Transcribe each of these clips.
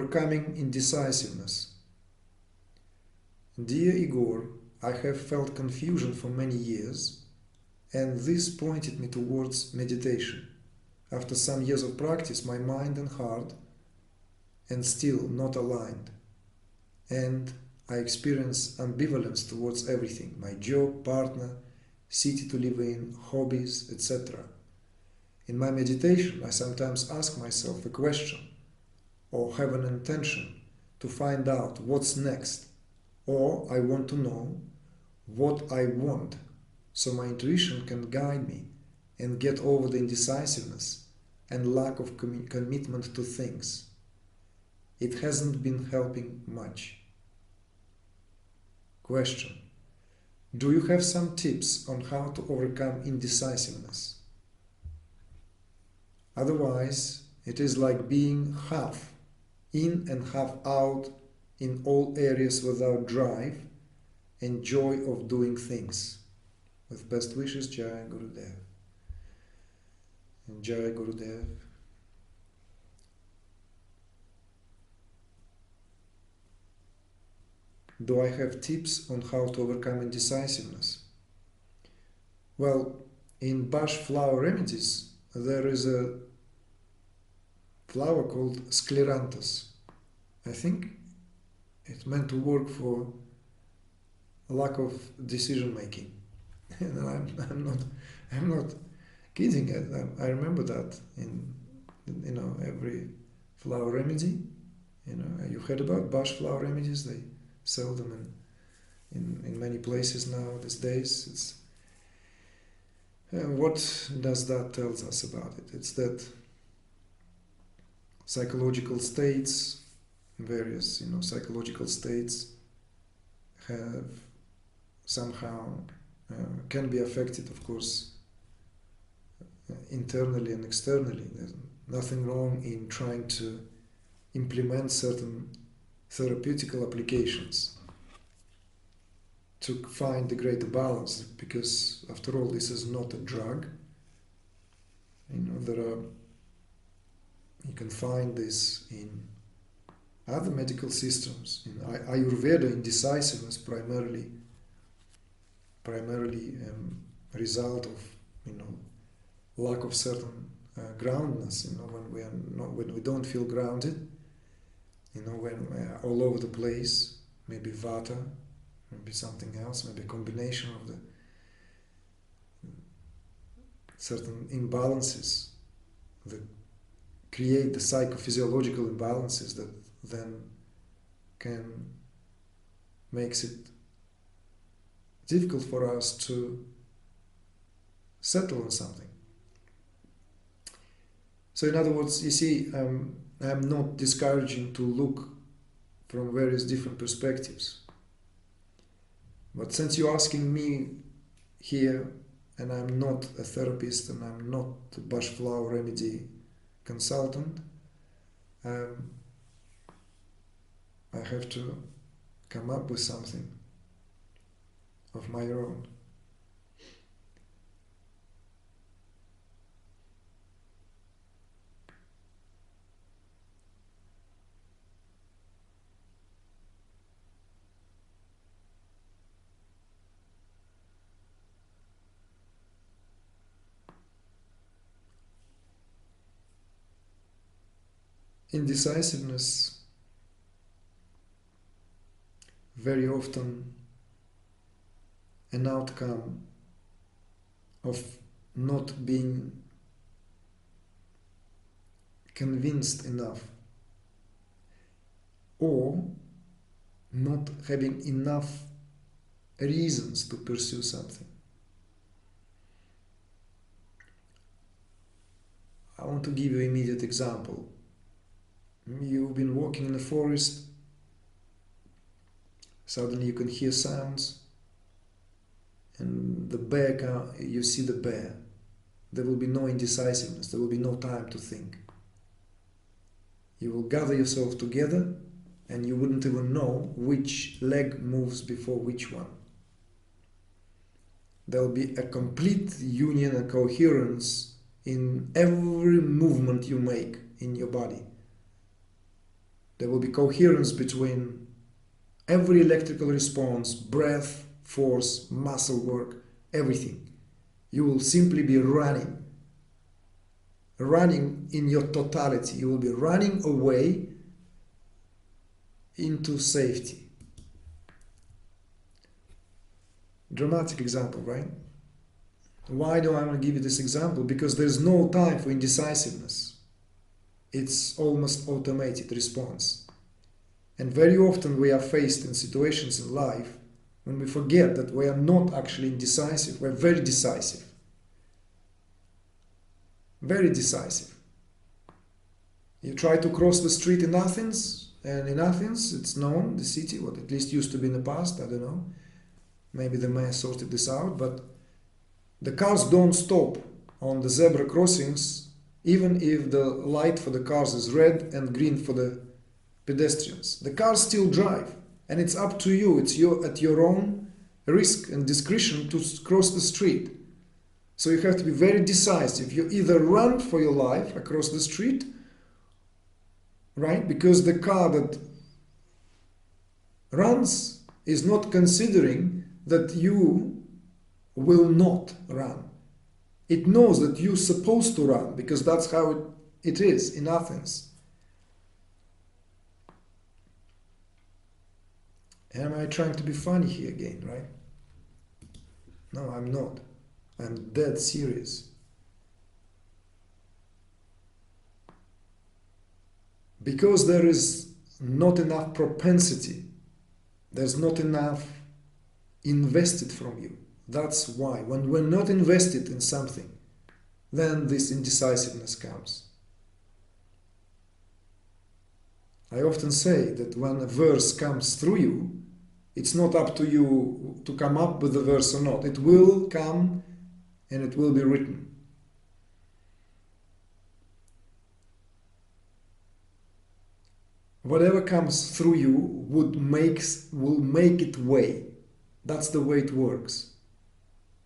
Overcoming indecisiveness. Dear Igor, I have felt confusion for many years, and this pointed me towards meditation. After some years of practice, my mind and heart and still not aligned, and I experience ambivalence towards everything: my job, partner, city to live in, hobbies, etc. In my meditation, I sometimes ask myself a question or have an intention to find out what's next, or I want to know what I want so my intuition can guide me and get over the indecisiveness and lack of commitment to things. It hasn't been helping much. Question: do you have some tips on how to overcome indecisiveness? Otherwise, it is like being half in and half out in all areas without drive and joy of doing things. With best wishes, Jai Gurudev. And Jai Gurudev. Do I have tips on how to overcome indecisiveness? Well, in Bach flower remedies, there is a flower called scleranthus. I think it's meant to work for lack of decision making. And I'm not kidding. I remember that in every flower remedy. You heard about Bach flower remedies. They sell them in many places now these days. What does that tell us about it? It's that psychological states, various psychological states, have somehow can be affected, of course, internally and externally. There's nothing wrong in trying to implement certain therapeutical applications to find the greater balance, because after all, this is not a drug. You can find this in other medical systems. In Ayurveda, indecisiveness primarily result of lack of certain groundedness. When we don't feel grounded, when we're all over the place, maybe vata, maybe something else, maybe a combination of the certain imbalances that create the psychophysiological imbalances that then makes it difficult for us to settle on something. So in other words, you see, I'm not discouraging to look from various different perspectives. But since you're asking me here, and I'm not a therapist and I'm not a Bach flower remedy consultant, I have to come up with something of my own. Indecisiveness very often an outcome of not being convinced enough or not having enough reasons to pursue something. I want to give you an immediate example. You've been walking in the forest, suddenly you can hear sounds, and you see the bear. There will be no indecisiveness, there will be no time to think. You will gather yourself together and you wouldn't even know which leg moves before which one. There will be a complete union and coherence in every movement you make in your body. There will be coherence between every electrical response, breath, force, muscle work, everything. You will simply be running in your totality. You will be running away into safety. Dramatic example, right? Why do I want to give you this example? Because there's no time for indecisiveness. It's almost automated response. And very often we are faced in situations in life when we forget that we are not actually indecisive, we're very decisive. Very decisive. You try to cross the street in Athens, and in Athens it's known, the city, what at least used to be in the past, I don't know. Maybe the mayor sorted this out, but the cars don't stop on the zebra crossings even if the light for the cars is red and green for the pedestrians. The cars still drive, and it's up to you, it's at your own risk and discretion to cross the street. So you have to be very decisive. You either run for your life across the street, right? Because the car that runs is not considering that you will not run. It knows that you're supposed to run because that's how it is in Athens. Am I trying to be funny here again, right? No, I'm not. I'm dead serious. Because there is not enough propensity, there's not enough invested from you. That's why. When we're not invested in something, then this indecisiveness comes. I often say that when a verse comes through you, it's not up to you to come up with the verse or not. It will come and it will be written. Whatever comes through you will make it way. That's the way it works.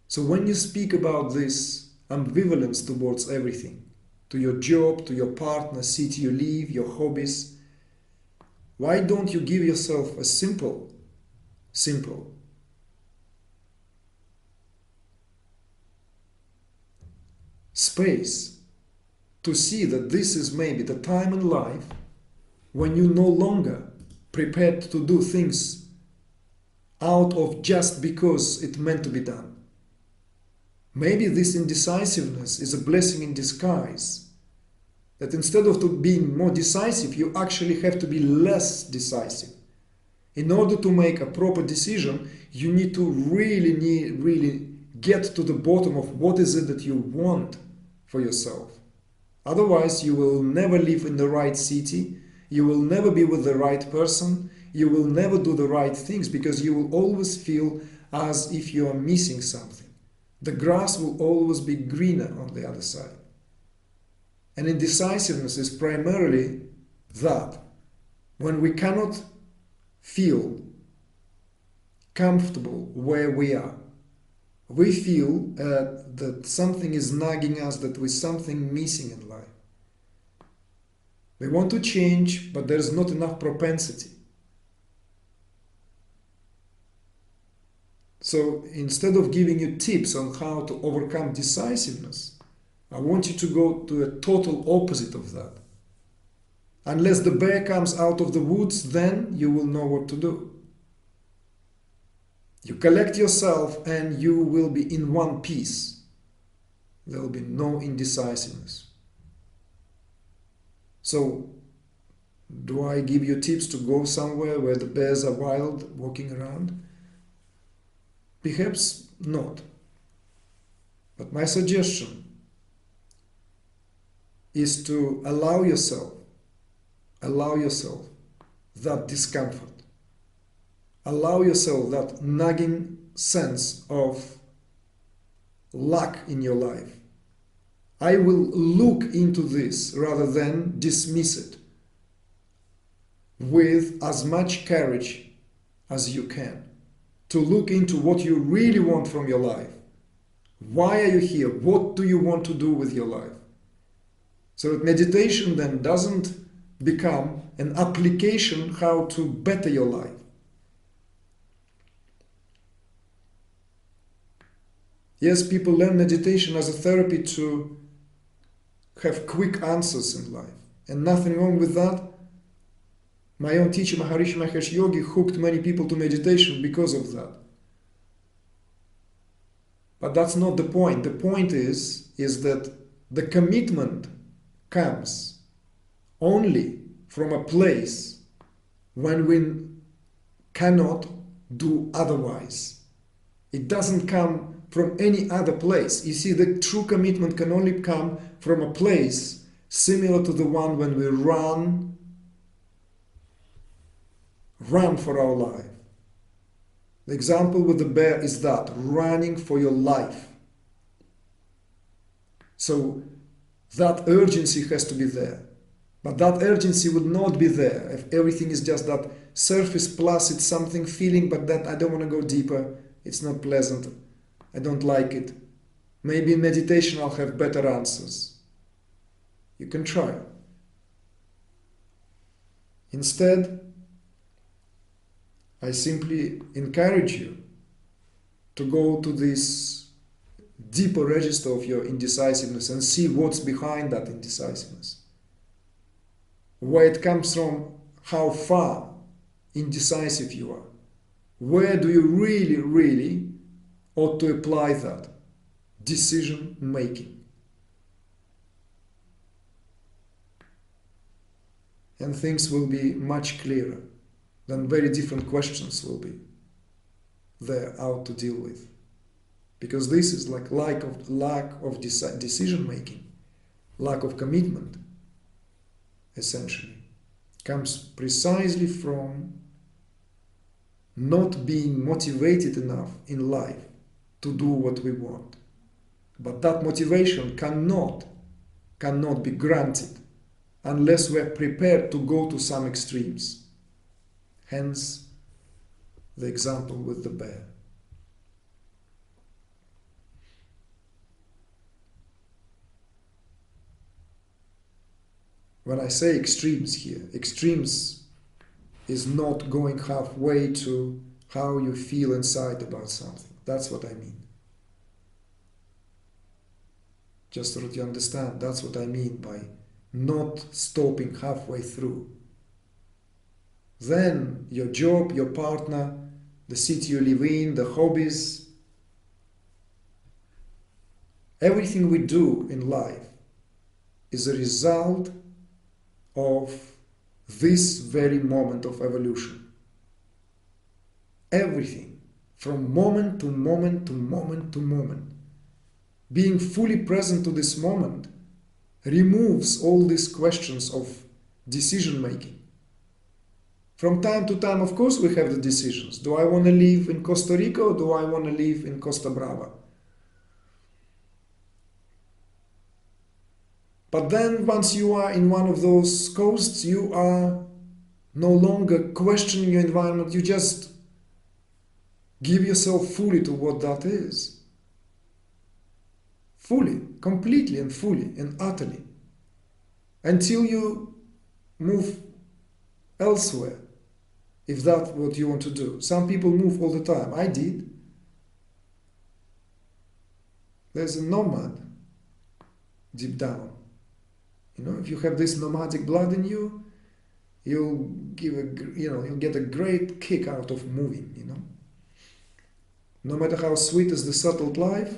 So when you speak about this ambivalence towards everything, to your job, to your partner, city you live, your hobbies, why don't you give yourself a simple space to see that this is maybe the time in life when you're no longer prepared to do things out of just because it meant to be done. Maybe this indecisiveness is a blessing in disguise. That instead of being more decisive, you actually have to be less decisive. In order to make a proper decision, you need to really get to the bottom of what is it that you want for yourself. Otherwise, you will never live in the right city, you will never be with the right person, you will never do the right things because you will always feel as if you are missing something. The grass will always be greener on the other side. And indecisiveness is primarily that. When we cannot feel comfortable where we are, we feel that something is nagging us, that there's something missing in life. We want to change, but there's not enough propensity. So instead of giving you tips on how to overcome decisiveness, I want you to go to a total opposite of that. Unless the bear comes out of the woods, then you will know what to do. You collect yourself and you will be in one piece. There will be no indecisiveness. So, do I give you tips to go somewhere where the bears are wild, walking around? Perhaps not. But my suggestion is to allow yourself that discomfort. Allow yourself that nagging sense of lack in your life. I will look into this rather than dismiss it with as much courage as you can. To look into what you really want from your life. Why are you here? What do you want to do with your life? So that meditation then doesn't become an application how to better your life. Yes, people learn meditation as a therapy to have quick answers in life, and nothing wrong with that. My own teacher, Maharishi Mahesh Yogi, hooked many people to meditation because of that. But that's not the point. The point is that the commitment comes only from a place when we cannot do otherwise. It doesn't come from any other place. You see, the true commitment can only come from a place similar to the one when we run for our life. The example with the bear is that, running for your life. So that urgency has to be there. But that urgency would not be there if everything is just that surface plus it's something feeling, but that I don't want to go deeper, it's not pleasant, I don't like it. Maybe in meditation I'll have better answers. You can try. Instead, I simply encourage you to go to this deeper register of your indecisiveness and see what's behind that indecisiveness. Where it comes from, how far indecisive you are. Where do you really, really ought to apply that decision making? And things will be much clearer. Then very different questions will be there out to deal with. Because this is like lack of decision making, lack of commitment, essentially, comes precisely from not being motivated enough in life to do what we want. But that motivation cannot be granted unless we are prepared to go to some extremes. Hence, the example with the bear. When I say extremes here, extremes is not going halfway to how you feel inside about something. That's what I mean. Just so that you understand, that's what I mean by not stopping halfway through. Then your job, your partner, the city you live in, the hobbies, everything we do in life is a result of this very moment of evolution. Everything, from moment to moment to moment to moment. Being fully present to this moment removes all these questions of decision making. From time to time, of course, we have the decisions. Do I want to live in Costa Rica or do I want to live in Costa Brava? But then once you are in one of those coasts, you are no longer questioning your environment. You just give yourself fully to what that is. Fully, completely and fully and utterly. Until you move elsewhere, if that's what you want to do. Some people move all the time. I did. There's a nomad deep down. You know, if you have this nomadic blood in you, you'll get a great kick out of moving, you know. No matter how sweet is the settled life,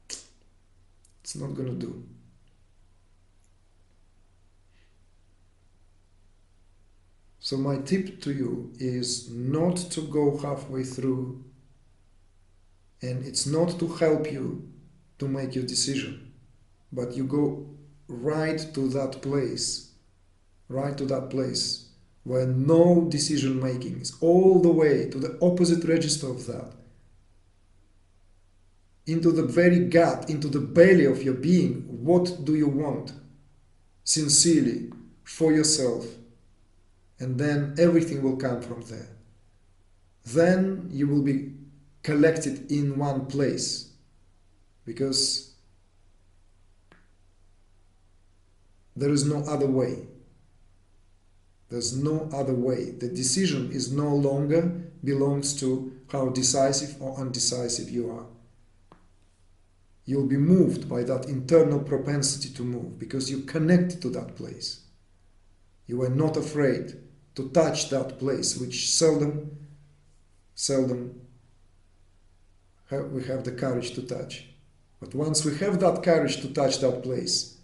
it's not going to do. So my tip to you is not to go halfway through, and it's not to help you to make your decision, but you go right to that place where no decision making is, all the way to the opposite register of that, into the very gut, into the belly of your being. What do you want sincerely for yourself? And then everything will come from there. Then you will be collected in one place, because there is no other way. There's no other way. The decision is no longer belongs to how decisive or undecisive you are. You'll be moved by that internal propensity to move because you connect to that place. You are not afraid to touch that place, which seldom we have the courage to touch. But once we have that courage to touch that place,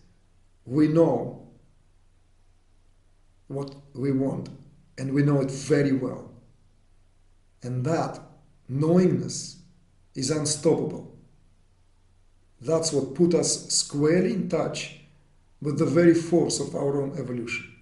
we know what we want, and we know it very well. And that knowingness is unstoppable. That's what put us squarely in touch with the very force of our own evolution.